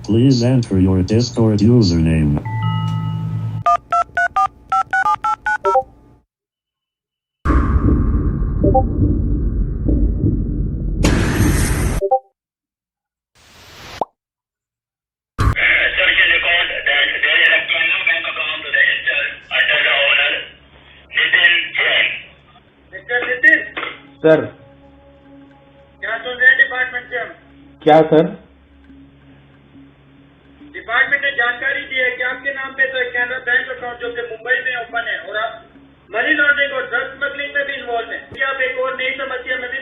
Please enter your Discord username. Sir क्या सुन रहे हैं डिपार्टमेंट से हम? क्या सर? डिपार्टमेंट ने जानकारी दी है कि आपके नाम पे तो एक कैनरा बैंक अकाउंट जो कि मुंबई में ओपन है और आप मनी लॉन्ड्रिंग और ड्रग स्मगलिंग में भी इन्वॉल्व हैं। क्या आप एक और नई समस्या में भी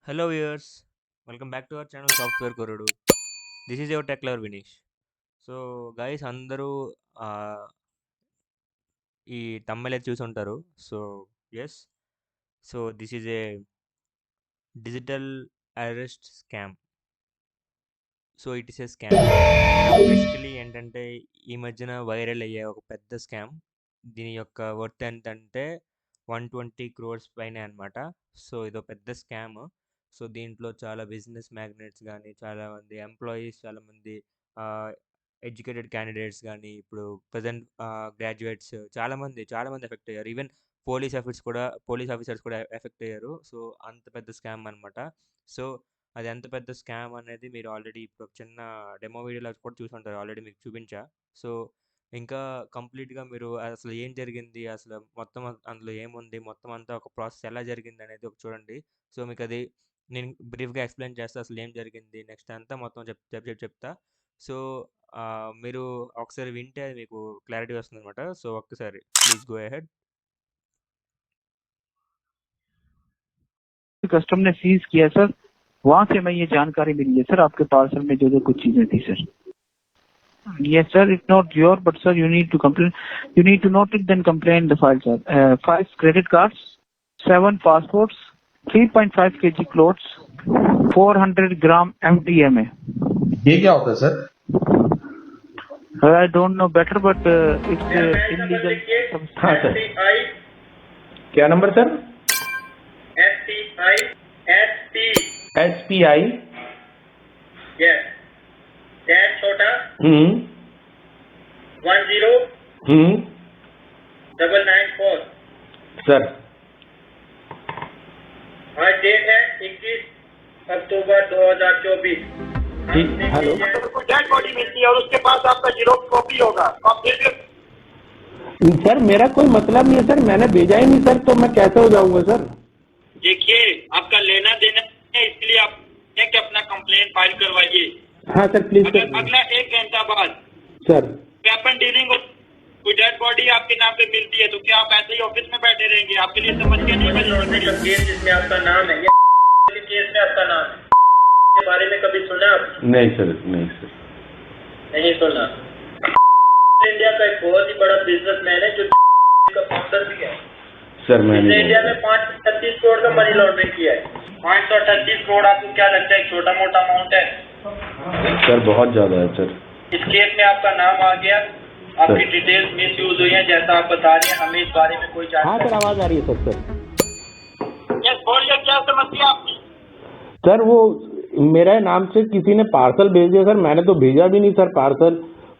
Hello viewers, welcome back to our channel Software Kurudu. This is your tech lover Vinish. So guys అందరూ ఈ తమ్మెల్ చూసి ఉంటారు. So yes, so this is a digital arrest scam. So it is a scam. Basically ఏంటంటే ఈ మధ్యన viral అయ్యే ఒక పెద్ద స్కామ్. దీని యొక్క వర్త్ ఎంతంటే 120 crores పైనే అనమాట. సో ఇదో పెద్ద స్కామ్. సో దీంట్లో చాలా బిజినెస్ మ్యాగ్నెట్స్ కానీ, చాలామంది ఎంప్లాయీస్, చాలామంది ఎడ్యుకేటెడ్ క్యాండిడేట్స్ కానీ, ఇప్పుడు ప్రజెంట్ గ్రాడ్యుయేట్స్ చాలామంది ఎఫెక్ట్ అయ్యారు. ఈవెన్ పోలీస్ ఆఫీసర్స్ కూడా ఎఫెక్ట్ అయ్యారు. సో అంత పెద్ద స్కామ్ అనమాట. సో అది ఎంత పెద్ద స్కామ్ అనేది మీరు ఆల్రెడీ ఇప్పుడు చిన్న డెమో వీడియోలో కూడా చూసి ఉంటారు. ఆల్రెడీ మీకు చూపించా. సో ఇంకా కంప్లీట్గా మీరు అసలు ఏం జరిగింది, అసలు మొత్తం అందులో ఏముంది, మొత్తం అంతా ఒక ప్రాసెస్ ఎలా జరిగింది అనేది ఒక చూడండి. సో మీకు అది నేను బ్రీఫ్గా ఎక్స్ప్లెయిన్ చేస్తా, అసలు ఏం జరిగింది, నెక్స్ట్ అంతా మొత్తం చెప్తా. సో మీరు ఒకసారి వింటే మీకు క్లారిటీ వస్తుంది అనమాట. సో ఒక్కసారి ప్లీజ్ గో అహెడ్. कस्टम ने सीज किया सर, वहाँ से मैं ये जानकारी मिली है सर, आपके पार्सल में जो कुछ चीजें थी sir. Yes sir, it's not your, but sir you need to complain. You need to note it then complain the file sir. 5 credit cards, 7 passports, 3.5 kg clothes, 400 gram MDMA. ये क्या होता है sir? I don't know better, but it's illegal. हाँ sir. क्या number sir? SPI. yes, that छोटा 10994 sir. आज date है 21 अक्टूबर 2024. ठीक. हेलो कोई डेड बॉडी मिलती है और उसके पास आपका जीरोक्स कॉपी होगा, आप देखिए. सर मेरा कोई मतलब नहीं है सर, मैंने भेजा ही नहीं सर, तो मैं कैसे हो जाऊंगा सर? देखिए आपका लेना देना है, इसलिए आप अपना कंप्लेंट फाइल करवाइए. हाँ सर प्लीज सर. अगला 1 घंटा बाद सर वेपन डीलिंग कोई डेड बॉडी आपके नाम पे मिलती है तो क्या आप ऐसे ही ऑफिस में बैठे रहेंगे? आपके लिए समझ के नहीं बनी केस जिसमें आपका नाम है, ये केस में आपका नाम है, के बारे में कभी सुना आप? नहीं सर, नहीं सर, नहीं सुना. इंडिया का एक बहुत ही बड़ा बिजनेसमैन है जो का फाउंडर भी है सर. मैंने इंडिया में 538 करोड़ का मनी लॉन्ड्रिंग किया है. 538 करोड़ आपको क्या लगता है छोटा मोटा अमाउंट है? सर बहुत ज्यादा है सर. इस केस में आपका नाम आ गया, आपकी डिटेल्स मिस यूज हुई है जैसा आप बता रहे हैं, हमें इस बारे में कोई हाँ जानकारी. सर आवाज आ रही है सर. यस बोलिए, क्या समस्या आपकी? सर वो मेरे नाम से किसी ने पार्सल भेज दिया सर, मैंने तो भेजा भी नहीं सर पार्सल.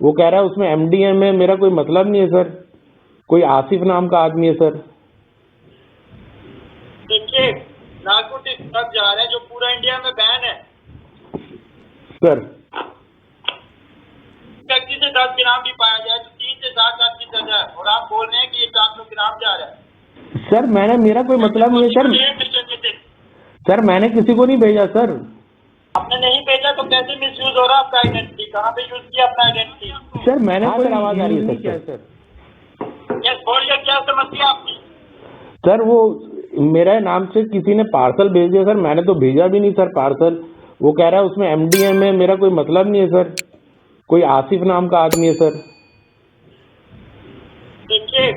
वो कह रहा है उसमें MDM है, मेरा कोई मतलब नहीं है सर. कोई आसिफ नाम का आदमी है सर. देखिए नारकोटिक्स तक जा रहा है जो पूरा इंडिया में बैन है. सर व्यक्ति से 10 ग्राम भी पाया जाए तो 3 से 7 साल की सजा है और आप बोल रहे हैं कि ये 400 ग्राम जा रहा है. सर मेरा कोई मतलब नहीं है सर. सर मैंने किसी को नहीं भेजा सर. आपने नहीं भेजा तो कैसे मिसयूज हो रहा है आपका आइडेंटिटी? कहाँ पे यूज किया अपना आइडेंटिटी? सर मैंने कोई आवाज आ रही है सर. यस बोलिए, क्या समस्या आपकी? सर वो मेरे नाम से किसी ने पार्सल भेज दिया सर, मैंने तो भेजा भी नहीं सर पार्सल. वो कह रहा है उसमें MDM है, मेरा कोई मतलब नहीं है सर. कोई आसिफ नाम का आदमी है सर. देखिए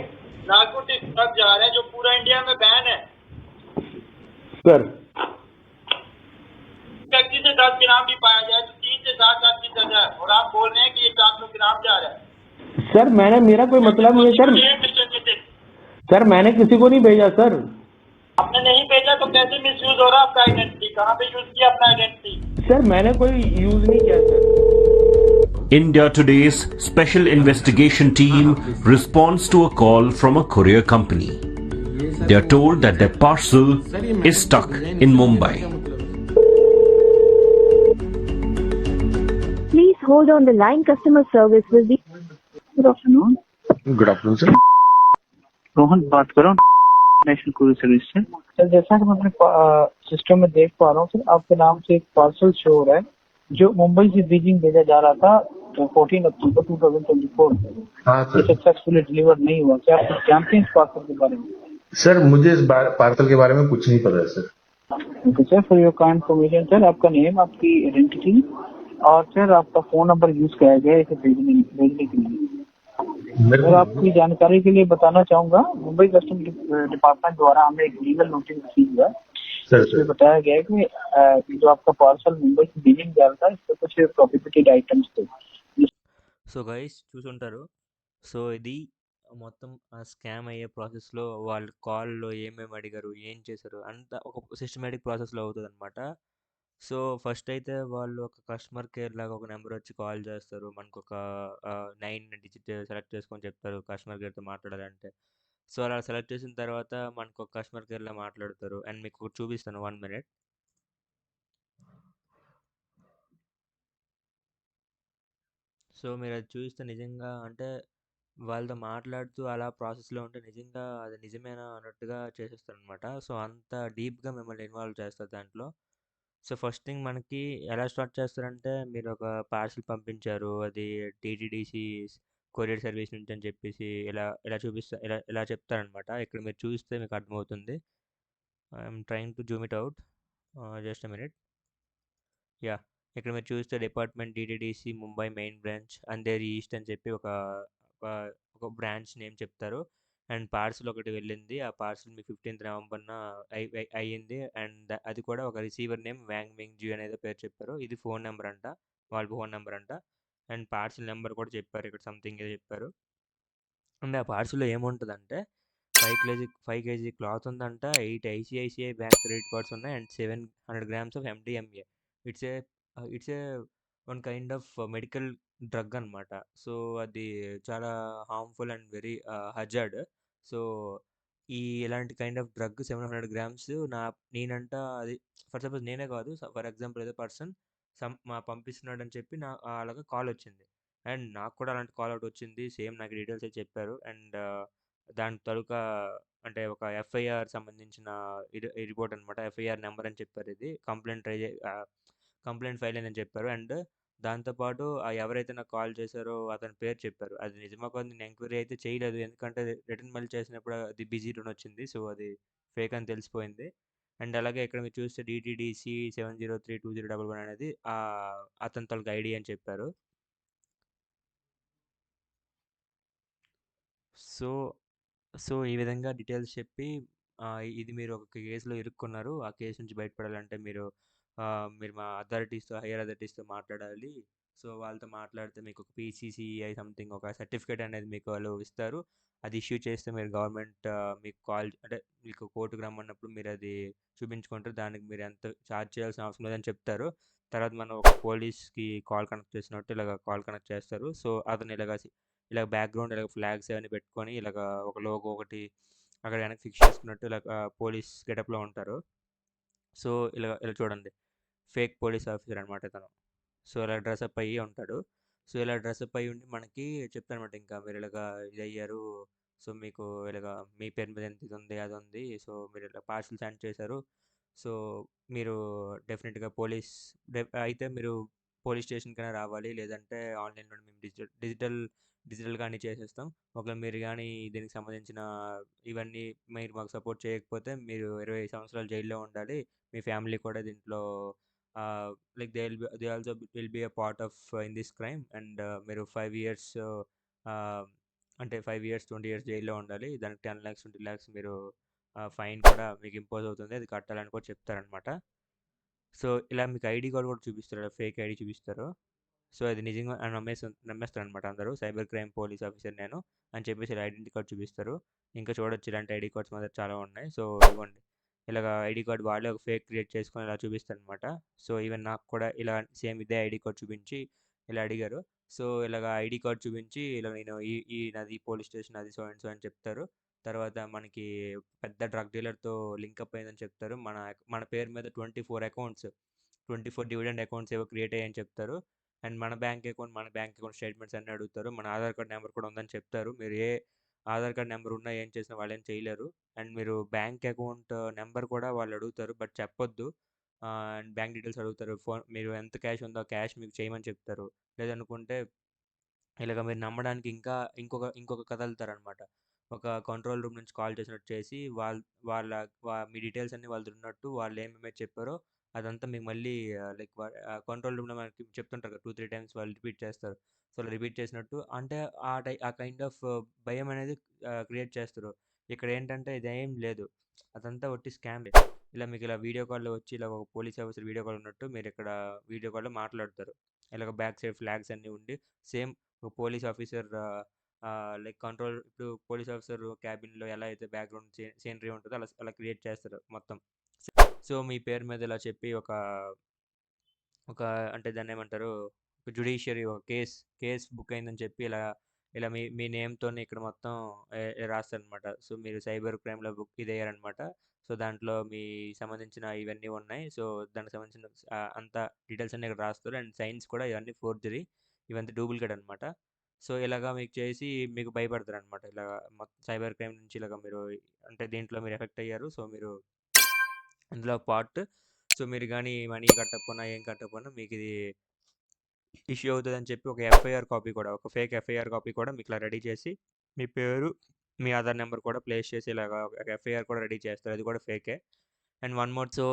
नारकोटिक्स तक जा रहा है जो पूरा इंडिया में बैन है. सर व्यक्ति से 10 ग्राम भी पाया जाए तो 3 से से 7 साल की सजा है और आप बोल रहे हैं कि ये 400 ग्राम जा रहा है। सर मेरा कोई मतलब नहीं है सर। मिस्टर नितिन, सर मैंने किसी को नहीं भेजा सर। आपने नहीं भेजा तो कैसे मिसयूज हो रहा है आपका आइडेंटिटी? कहाँ पे यूज किया अपना आइडेंटिटी? सर मैंने कोई यूज नहीं किया sir. India Today's special investigation team responds to a call from a courier company. They are told that their parcel is stuck in Mumbai. Please hold on the line. Customer service will be. Good afternoon. Good afternoon sir. Rohan बात कर रहा हूँ national courier service से। Sir जैसा कि मैं अपने system में देख पा रहा हूँ सर, आपके नाम से एक पार्सल शो हो रहा है जो मुंबई से बीजिंग भेजा जा रहा था 14 अक्टूबर 2024 में। हाँ ये सर। सक्सेसफुली डिलीवर नहीं हुआ। क्या आप कुछ जानते हैं इस पार्सल के बारे में? सर मुझे इस पार्सल के बारे में कुछ नहीं पता है sir. Okay sir, for your kind information sir, आपका नेम, आपकी आइडेंटिटी और सर आपका फोन नंबर यूज किया गया है इसे भेजने के लिए। मेरे सर को आपकी जानकारी के लिए बताना चाहूंगा, मुंबई कस्टम डिपार्टमेंट द्वारा हमें एक लीगल नोटिस रिसीव हुआ है। सर इसमें बताया गया है कि जो आपका पार्सल मुंबई से बीजिंग जा रहा था इसमें कुछ प्रोहिबिटेड आइटम्स थे। సో గైస్ చూసుంటారు. సో ఇది మొత్తం స్కామ్ అయ్యే ప్రాసెస్లో వాళ్ళు కాల్లో ఏమేమి అడిగారు, ఏం చేశారు, అంతా ఒక సిస్టమేటిక్ ప్రాసెస్లో అవుతుంది అనమాట. సో ఫస్ట్ అయితే వాళ్ళు ఒక కస్టమర్ కేర్ లాగా ఒక నెంబర్ వచ్చి కాల్ చేస్తారు. మనకు ఒక 9 డిజిట్ సెలెక్ట్ చేసుకొని చెప్తారు కస్టమర్ కేర్తో మాట్లాడాలంటే. సో అలా సెలెక్ట్ చేసిన తర్వాత మనకు ఒక కస్టమర్ కేర్లో మాట్లాడతారు. అండ్ మీకు ఒకటి చూపిస్తాను 1 minute. సో మీరు అది చూస్తే నిజంగా అంటే వాళ్ళతో మాట్లాడుతూ అలా ప్రాసెస్లో ఉంటే నిజంగా అది నిజమేనా అన్నట్టుగా చేసేస్తారనమాట. సో అంత డీప్గా మిమ్మల్ని ఇన్వాల్వ్ చేస్తారు దాంట్లో. సో ఫస్ట్ థింగ్ మనకి ఎలా స్టార్ట్ చేస్తారంటే, మీరు ఒక పార్సిల్ పంపించారు, అది టీటీడీసీ కొరియర్ సర్వీస్ నుంచి అని చెప్పేసి ఇలా ఇలా చూపిస్తా ఇలా ఇలా చెప్తారనమాట. ఇక్కడ మీరు చూస్తే మీకు అర్థమవుతుంది. I'm trying to Zoom it out. Just a minute. Yeah, ఇక్కడ మీరు చూస్తే department TTDC Mumbai main branch Andheri east అని చెప్పి ఒక ఒక ఒక బ్రాంచ్ నేమ్ చెప్తారు. అండ్ పార్సిల్ ఒకటి వెళ్ళింది. ఆ పార్సిల్ మీకు 15th నవంబర్న అయ్యింది. అండ్ అది కూడా ఒక receiver name Wang Ming Ji అనేది పేరు చెప్పారు. ఇది ఫోన్ నెంబర్ అంట, వాళ్ళ ఫోన్ నెంబర్ అంట. అండ్ పార్సిల్ నెంబర్ కూడా చెప్పారు, ఇక్కడ సంథింగ్ ఏదో చెప్పారు. అండ్ ఆ పార్సిల్లో ఏముంటుందంటే 5 kg క్లాత్ ఉందంట, 8 ఐసిఐసిఐ బ్యాంక్ క్రెడిట్ కార్డ్స్ ఉన్నాయి, and 700 grams of MDMA. It's a it's a one kind of medical drug అనమాట. సో అది చాలా harmful and very hazard. So ఇలాంటి కైండ్ ఆఫ్ డ్రగ్ 700 grams నేనంట అది ఫర్ సపోజ్ నేనే కాదు, ఫర్ ఎగ్జాంపుల్ ఏదో పర్సన్ పంపిస్తున్నాడు అని చెప్పి అలాగా కాల్ వచ్చింది. అండ్ నాకు కూడా అలాంటి కాల్ అవుట్ వచ్చింది. సేమ్ నాకు డీటెయిల్స్ అయితే చెప్పారు. అండ్ దాని తరుక అంటే ఒక ఎఫ్ఐఆర్ సంబంధించిన రిపోర్ట్ అనమాట. ఎఫ్ఐఆర్ నెంబర్ అని చెప్పారు. ఇది కంప్లైంట్ ఫైల్ అని చెప్పారు. అండ్ దాంతోపాటు ఎవరైతే నాకు కాల్ చేశారో అతని పేరు చెప్పారు. అది నిజమా కాదు నేను ఎంక్వైరీ అయితే చేయలేదు, ఎందుకంటే రిటర్న్ మెయిల్ చేసినప్పుడు అది బిజీ టోన్ వచ్చింది. సో అది ఫేక్ అని తెలిసిపోయింది. అండ్ అలాగే ఇక్కడ మీరు చూస్తే డిటిడిసి 7032011 అనేది అతని తొలకి ఐడి అని చెప్పారు. సో సో ఈ విధంగా డీటెయిల్స్ చెప్పి ఇది మీరు ఒక కేసులో ఇరుక్కున్నారు. ఆ కేసు నుంచి బయటపడాలంటే మీరు మీరు మా అథారిటీస్తో, హైయర్ అథారిటీస్తో మాట్లాడాలి. సో వాళ్ళతో మాట్లాడితే మీకు ఒక పీసీసీఐ సంథింగ్ ఒక సర్టిఫికేట్ అనేది మీకు వాళ్ళు ఇస్తారు. అది ఇష్యూ చేస్తే మీరు గవర్నమెంట్ మీకు కాల్ అంటే మీకు కోర్టుకు రమ్మన్నప్పుడు మీరు అది చూపించుకుంటారు. దానికి మీరు ఎంత ఛార్జ్ చేయాల్సిన అవసరం లేదని చెప్తారు. తర్వాత మనం ఒక పోలీస్కి కాల్ కనెక్ట్ చేసినట్టు ఇలాగ కాల్ కనెక్ట్ చేస్తారు. సో అతను ఇలా బ్యాక్గ్రౌండ్ ఇలాగ ఫ్లాగ్స్ అవన్నీ పెట్టుకొని ఇలాగ ఒక లోగో ఒకటి అక్కడ వెనక్కి ఫిక్స్ చేసుకున్నట్టు ఇలాగ పోలీస్ గెటప్లో ఉంటారు. సో ఇలా ఇలా చూడండి, ఫేక్ పోలీస్ ఆఫీసర్ అనమాట ఇతను. సో ఇలా డ్రెస్అప్ అయ్యి ఉంటాడు. సో ఇలా డ్రెస్అప్ అయ్యి ఉండి మనకి చెప్తానమాట, ఇంకా మీరు ఇలాగా ఇది అయ్యారు, సో మీకు ఇలాగా మీ పేరు మీద ఎంత ఇది ఉంది అది ఉంది, సో మీరు ఇలా పార్సల్ సెండ్ చేశారు, సో మీరు డెఫినెట్గా అయితే మీరు పోలీస్ స్టేషన్కైనా రావాలి, లేదంటే ఆన్లైన్లో మేము డిజిటల్ కానీ చేసేస్తాం. ఒకవేళ మీరు కానీ దీనికి సంబంధించిన ఇవన్నీ మీరు మాకు సపోర్ట్ చేయకపోతే మీరు 20 సంవత్సరాలు జైల్లో ఉండాలి. మీ ఫ్యామిలీ కూడా దీంట్లో like they also will be a part of in this crime. And మీరు 5 years అంటే 5 years 20 years జైల్లో ఉండాలి. దానికి 10 lakhs 20 lakhs మీరు ఫైన్ కూడా మీకు ఇంపోజ్ అవుతుంది, అది కట్టాలని కూడా చెప్తారనమాట. సో ఇలా మీకు ఐడి కార్డ్ కూడా చూపిస్తారు, ఫేక్ ఐడి చూపిస్తారు. సో అది నిజంగా నమ్మేస్తారనమాట అందరూ. సైబర్ క్రైమ్ పోలీస్ ఆఫీసర్ నేను అని చెప్పేసి ఇలా ఐడెంటిటీ కార్డ్ చూపిస్తారు. ఇంకా చూడొచ్చు ఇలాంటి ఐడి కార్డ్స్ మా దగ్గర చాలా ఉన్నాయి. సో ఇవ్వండి, ఇలాగ ఐడి కార్డ్ వాళ్ళే ఒక ఫేక్ క్రియేట్ చేసుకొని ఇలా చూపిస్తారనమాట. సో ఈవెన్ నాకు కూడా ఇలా సేమ్ ఇదే ఐడి కార్డ్ చూపించి ఇలా అడిగారు. సో ఇలాగ ఐడి కార్డ్ చూపించి ఇలా నేను ఈ నాది పోలీస్ స్టేషన్ అది సో అండ్ సో అని చెప్తారు. తర్వాత మనకి పెద్ద డ్రగ్ డీలర్తో లింకప్ అయిందని చెప్తారు. మన పేరు మీద 24 అకౌంట్స్, 24 డివిడెండ్ అకౌంట్స్ ఏవో క్రియేట్ అయ్యాయని చెప్తారు. అండ్ మన బ్యాంక్ అకౌంట్ స్టేట్మెంట్స్ అన్నీ అడుగుతారు. మన ఆధార్ కార్డ్ నెంబర్ కూడా ఉందని చెప్తారు. మీరు ఏ ఆధార్ కార్డ్ నెంబర్ ఉన్నా ఏం చేసినా వాళ్ళు ఏం చేయలేరు. అండ్ మీరు బ్యాంక్ అకౌంట్ నెంబర్ కూడా వాళ్ళు అడుగుతారు, బట్ చెప్పొద్దు. అండ్ బ్యాంక్ డీటెయిల్స్ అడుగుతారు. మీరు ఎంత క్యాష్ ఉందో ఆ క్యాష్ మీకు చేయమని చెప్తారు. లేదనుకుంటే ఇలాగ మీరు నమ్మడానికి ఇంకొక కథలుతారనమాట. ఒక కంట్రోల్ రూమ్ నుంచి కాల్ చేసినట్టు చేసి వాళ్ళ మీ డీటెయిల్స్ అన్నీ వాళ్ళది ఉన్నట్టు వాళ్ళు ఏమేమి చెప్పారో అదంతా మీకు మళ్ళీ లైక్ కంట్రోల్ రూమ్లో మనకి చెప్తుంటారు కదా 2-3 టైమ్స్ వాళ్ళు రిపీట్ చేస్తారు. సో అలా రిపీట్ చేసినట్టు అంటే ఆ కైండ్ ఆఫ్ భయం అనేది క్రియేట్ చేస్తారు. ఇక్కడ ఏంటంటే ఇదేం లేదు, అదంతా ఒట్టి స్కామ్. ఇలా మీకు ఇలా వీడియో కాల్లో వచ్చి ఇలా ఒక పోలీస్ ఆఫీసర్ వీడియో కాల్ ఉన్నట్టు మీరు ఇక్కడ వీడియో కాల్లో మాట్లాడతారు. ఇలాగ బ్యాక్ సైడ్ ఫ్లాగ్స్ అన్నీ ఉండి సేమ్ ఒక పోలీస్ ఆఫీసర్ లైక్ ఇప్పుడు పోలీస్ ఆఫీసర్ క్యాబిన్లో ఎలా అయితే బ్యాక్గ్రౌండ్ సీనరీ ఉంటుందో అలా అలా క్రియేట్ చేస్తారు మొత్తం. సో మీ పేరు మీద ఇలా చెప్పి ఒక ఒక అంటే దాన్ని ఏమంటారు, ఒక జ్యుడిషియరీ ఒక కేస్ బుక్ అయిందని చెప్పి ఇలా ఇలా మీ మీ నేమ్తోని ఇక్కడ మొత్తం రాస్తారనమాట. సో మీరు సైబర్ క్రైమ్లో ఇదయ్యారనమాట. సో దాంట్లో మీ సంబంధించిన ఇవన్నీ ఉన్నాయి. సో దానికి సంబంధించిన అంతా డీటెయిల్స్ అన్నీ ఇక్కడ రాస్తారు. అండ్ సైన్స్ కూడా ఇవన్నీ ఫోర్జరీ, ఇవంతా డూప్లికేట్ అనమాట. సో ఇలాగా మీకు చేసి మీకు భయపడతారనమాట. ఇలాగ మొత్తం సైబర్ క్రైమ్ నుంచి ఇలాగ మీరు అంటే దీంట్లో మీరు ఎఫెక్ట్ అయ్యారు. సో మీరు ఇందులో పార్ట్. సో మీరు కానీ మనీ కట్టకపోయినా ఏం కట్టకపోయినా మీకు ఇది ఇష్యూ అవుతుందని చెప్పి ఒక ఎఫ్ఐఆర్ కాపీ కూడా, ఒక ఫేక్ ఎఫ్ఐఆర్ కాపీ కూడా మీకు ఇలా రెడీ చేసి మీ పేరు మీ ఆధార్ నెంబర్ కూడా ప్లేస్ చేసి ఇలాగ ఒక ఎఫ్ఐఆర్ కూడా రెడీ చేస్తారు. అది కూడా ఫేకే. And one more. సో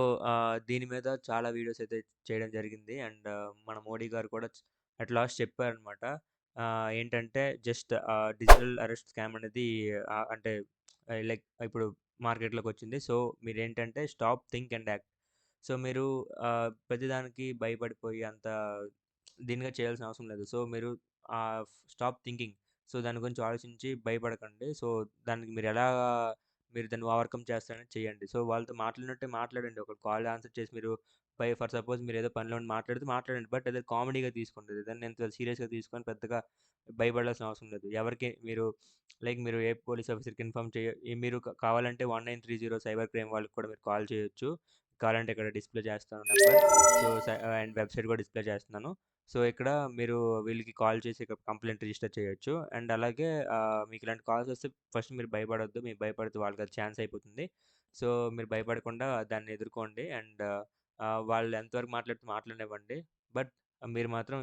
దీని మీద చాలా వీడియోస్ అయితే చేయడం జరిగింది. అండ్ మన మోడీ గారు కూడా అట్ లాస్ట్ చెప్పారనమాట. ఏంటంటే జస్ట్ డిజిటల్ అరెస్ట్ స్కామ్ అనేది అంటే లైక్ ఇప్పుడు మార్కెట్లోకి వచ్చింది. సో మీరేంటంటే stop think and act. So మీరు ప్రతిదానికి భయపడిపోయి అంత దీనిగా చేయాల్సిన అవసరం లేదు. సో మీరు స్టాప్ థింకింగ్. సో దాని గురించి ఆలోచించి భయపడకండి. సో దానికి మీరు దాన్ని ఓవర్కమ్ చేస్తారని చేయండి. సో వాళ్ళతో మాట్లాడినట్టే మాట్లాడండి. ఒక కాల్ ఆన్సర్ చేసి మీరు ఫర్ సపోజ్ మీరు ఏదో పనిలో ఉండి మాట్లాడండి. బట్ అదే కామెడీగా తీసుకోండి. దాన్ని ఎంత సీరియస్గా తీసుకొని పెద్దగా భయపడాల్సిన అవసరం లేదు. ఎవరికి మీరు మీరు ఏ పోలీస్ ఆఫీసర్కి ఇన్ఫార్మ్ మీరు కావాలంటే 1930 సైబర్ క్రైమ్ వాళ్ళకి కూడా మీరు కాల్ చేయొచ్చు. కావాలంటే ఇక్కడ డిస్ప్లే చేస్తాను నెంబర్. సో అండ్ వెబ్సైట్ కూడా డిస్ప్లే చేస్తున్నాను. సో ఇక్కడ మీరు వీళ్ళకి కాల్ చేసి ఇక్కడ కంప్లైంట్ రిజిస్టర్ చేయొచ్చు. అండ్ అలాగే మీకు ఇలాంటి కాల్స్ వస్తే ఫస్ట్ మీరు భయపడొద్దు. మీరు భయపడితే వాళ్ళకి అది ఛాన్స్ అయిపోతుంది. సో మీరు భయపడకుండా దాన్ని ఎదుర్కోండి. అండ్ వాళ్ళు ఎంతవరకు మాట్లాడనివ్వండి. బట్ మీరు మాత్రం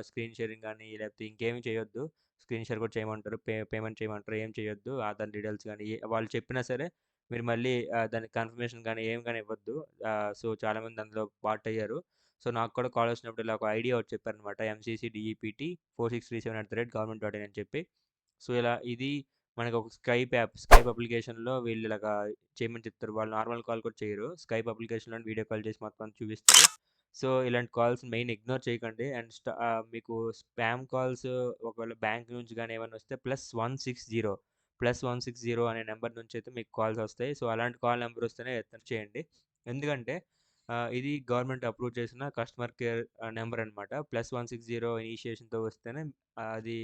స్క్రీన్ షేరింగ్ కానీ లేకపోతే ఇంకేమీ చేయొద్దు. స్క్రీన్ షేర్ కూడా చేయమంటారు, పేమెంట్ చేయమంటారు, ఏం చేయొద్దు. ఆధార్ డీటెయిల్స్ కానీ వాళ్ళు చెప్పినా సరే మీరు మళ్ళీ దానికి కన్ఫర్మేషన్ కానీ ఏం కానీ ఇవ్వద్దు. సో చాలామంది అందులో పార్ట్ అయ్యారు. సో నాకు కూడా కాల్ వచ్చినప్పుడు ఇలా ఒక ఐడియా ఒకటి చెప్పారనమాట. MCCDEPT 4637@government.in అని చెప్పి. సో ఇది మనకు ఒక స్కైప్ అప్లికేషన్లో వీళ్ళు ఇలాగా చేయమని చెప్తారు. వాళ్ళు నార్మల్ కాల్ కూడా చేయరు. స్కైప్ అప్లికేషన్లో వీడియో కాల్ చేసి మొత్తం చూపిస్తారు. సో ఇలాంటి కాల్స్ మెయిన్ ఇగ్నోర్ చేయకండి. అండ్ మీకు స్పామ్ కాల్స్ ఒకవేళ బ్యాంక్ నుంచి కానీ ఏమైనా వస్తే +160 అనే నెంబర్ నుంచి అయితే మీకు కాల్స్ వస్తాయి. సో అలాంటి కాల్ నెంబర్ వస్తేనే చేయండి. ఎందుకంటే ఇది గవర్నమెంట్ అప్రూవ్ చేసిన కస్టమర్ కేర్ నెంబర్ అనమాట. +160 ఇనిషియేషన్తో వస్తేనే అది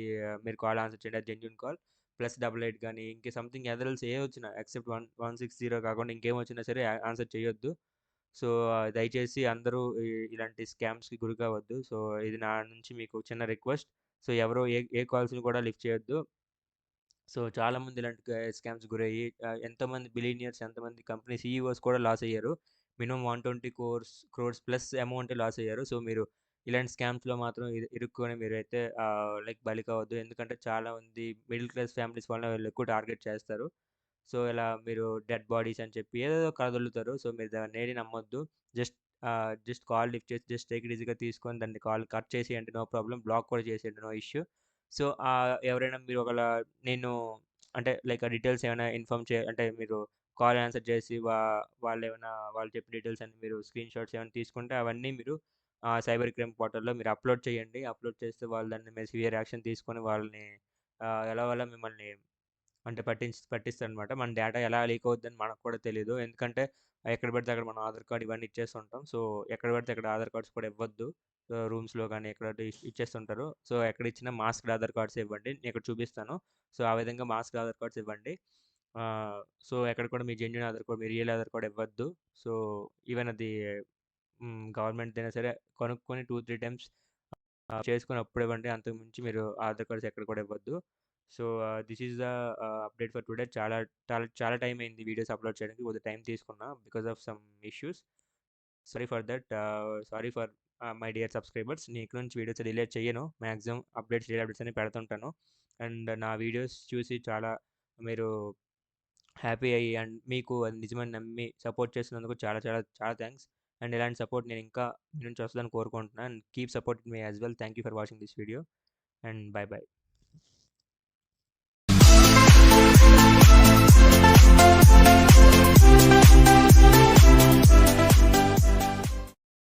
మీరు కాల్ ఆన్సర్ చేయండి. అది జెన్యూన్ కాల్. +88 కానీ ఇంకే సంథింగ్ ఎదరల్స్ ఏ వచ్చినా ఎక్సెప్ట్ 160 కాకుండా ఇంకేం వచ్చినా సరే ఆన్సర్ చేయొద్దు. సో దయచేసి అందరూ ఇలాంటి స్కామ్స్కి గురి కావద్దు. సో ఇది నా నుంచి మీకు చిన్న రిక్వెస్ట్. సో ఎవరు ఏ కాల్స్ని కూడా లిఫ్ట్ చేయొద్దు. సో చాలామంది ఇలాంటి స్కామ్స్ గురయ్యి ఎంతోమంది బిలీనియర్స్, ఎంతమంది కంపెనీ సీఈఓస్ కూడా లాస్ అయ్యారు. Minimum 120 crores plus amount loss అయ్యారు. సో మీరు ఇలాంటి స్కామ్స్లో మాత్రం ఇరుక్కొని మీరైతే బలి కావద్దు. ఎందుకంటే చాలామంది మిడిల్ క్లాస్ ఫ్యామిలీస్ వల్ల వీళ్ళు ఎక్కువ టార్గెట్ చేస్తారు. సో ఇలా మీరు డెడ్ బాడీస్ అని చెప్పి ఏదేదో కథలుతారు. సో మీరు దాన్ని ఏది నమ్మొద్దు. జస్ట్ కాల్ లిఫ్ట్ చేసి జస్ట్ టేక్ ఇట్ ఈజీగా తీసుకొని దాన్ని కాల్ కట్ చేసేయండి. No problem. బ్లాక్ కూడా చేసేయండి. No issue. సో ఎవరైనా మీరు నేను అంటే ఆ డీటెయిల్స్ ఏమైనా ఇన్ఫార్మ్ అంటే మీరు కాల్ ఆన్సర్ చేసి వాళ్ళేమైనా వాళ్ళు చెప్పిన డీటెయిల్స్ అన్నీ మీరు స్క్రీన్ షాట్స్ ఏమైనా తీసుకుంటే అవన్నీ మీరు సైబర్ క్రైమ్ పోర్టల్‌లో మీరు అప్‌లోడ్ చేయండి. అప్‌లోడ్ చేస్తే వాళ్ళు దాని మీద సివియర్ యాక్షన్ తీసుకొని వాళ్ళని ఎలాగోలా మిమ్మల్ని అంటే పట్టిస్తారనమాట. మన డేటా ఎలా లీక్ అవుద్దని మనకు కూడా తెలీదు. ఎందుకంటే ఎక్కడ పడితే అక్కడ మనం ఆధార్ కార్డ్ ఇవన్నీ ఇచ్చేస్తుంటాం. సో, ఎక్కడ పడితే అక్కడ ఆధార్ కార్డ్స్ కూడా ఇవ్వద్దు. రూమ్స్‌లో గానీ ఎక్కడ ఇచ్చేస్తుంటారు. సో, ఎక్కడ ఇచ్చినా మాస్క్డ్ ఆధార్ కార్డ్సే ఇవ్వండి. నేను ఇక్కడ చూపిస్తాను. సో, ఆ విధంగా మాస్క్డ్ ఆధార్ కార్డ్స్ ఇవ్వండి. సో, ఎక్కడ కూడా మీ జెన్యూన్ ఆధార్ కార్డ్, మీ రియల్ ఆధార్ కార్డ్ ఇవ్వద్దు. సో, ఈవెన్ అది గవర్నమెంట్‌దైనా సరే కనుక్కొని 2, 3 టైమ్స్ చేసుకొని అప్పుడు ఇవ్వండి. అంతకు మించి మీరు ఆధార్ కార్డ్స్ ఎక్కడ కూడా ఇవ్వద్దు. So, this is the update for today. చాలా చాలా చాలా టైం అయింది వీడియోస్ అప్‌లోడ్ చేయడానికి. కొద్దిగా టైం తీసుకున్నా because of some issues. Sorry for that. Sorry for my dear subscribers. నేను ఇక నుంచి వీడియోస్ డిలీట్ చెయ్యను. మాక్సిమం డైలీ అప్డేట్స్ అన్ని పెడుతుంటాను. అండ్ నా వీడియోస్ చూసి చాలా మీరు హ్యాపీ అయ్యి అండ్ మీకు అది నిజమని నమ్మి సపోర్ట్ చేసినందుకు చాలా చాలా చాలా థ్యాంక్స్. అండ్ ఇలాంటి సపోర్ట్ నేను ఇంకా మీ నుంచి వస్తదని కోరుకుంటున్నాను. అండ్ కీప్ సపోర్టింగ్ మీ as well. Thank you for watching this video and bye by.